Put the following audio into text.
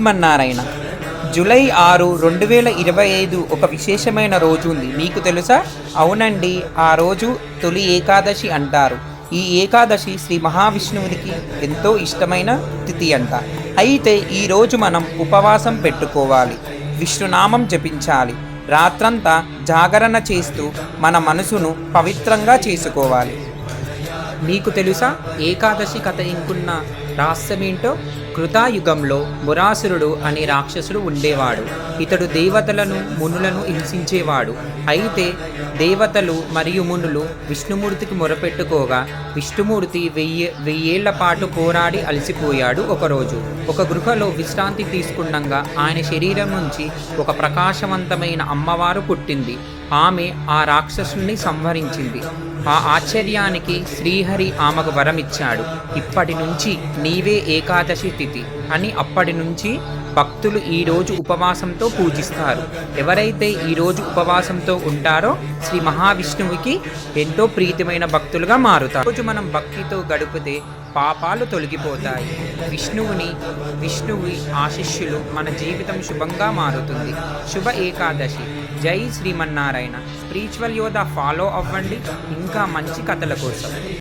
Srimannarayana. July 6, 2025 ఒక విశేషమైన రోజు ఉంది. మీకు తెలుసా? అవునండి, ఆ రోజు తొలి ఏకాదశి అంటారు. ఈ ఏకాదశి శ్రీ మహావిష్ణువునికి ఎంతో ఇష్టమైన తిథి అంట. అయితే ఈరోజు మనం ఉపవాసం పెట్టుకోవాలి, విష్ణునామం జపించాలి, రాత్రంతా జాగరణ చేస్తూ మన మనసును పవిత్రంగా చేసుకోవాలి. మీకు తెలుసా ఏకాదశి కథ ఇంకున్న రహస్యమేంటో? కృతాయుగంలో మురాసురుడు అనే రాక్షసుడు ఉండేవాడు. ఇతడు దేవతలను మునులను హింసించేవాడు. అయితే దేవతలు మరియు మునులు విష్ణుమూర్తికి మొరపెట్టుకోగా విష్ణుమూర్తి వెయ్యేళ్ల పాటు పోరాడి అలసిపోయాడు. ఒకరోజు ఒక గృహలో విశ్రాంతి తీసుకుండగా ఆయన శరీరం నుంచి ఒక ప్రకాశవంతమైన అమ్మవారు పుట్టింది. ఆమె ఆ రాక్షసుని సంహరించింది. ఆ ఆశ్చర్యానికి శ్రీహరి ఆమెకు వరమిచ్చాడు. ఇప్పటి నుంచి నీవే ఏకాదశి తిథి అని. అప్పటి నుంచి భక్తులు ఈరోజు ఉపవాసంతో పూజిస్తారు. ఎవరైతే ఈరోజు ఉపవాసంతో ఉంటారో శ్రీ మహావిష్ణువుకి ఎంతో ప్రీతిమైన భక్తులుగా మారుతారు. రోజు మనం భక్తితో గడిపితే పాపాలు తొలగిపోతాయి. విష్ణువి ఆశీస్సులు మన జీవితం శుభంగా మారుతుంది. శుభ ఏకాదశి. జై శ్రీమన్నారాయణ. స్పిరిచువల్ యోధ ఫాలో అవ్వండి ఇంకా మంచి కథల కోసం.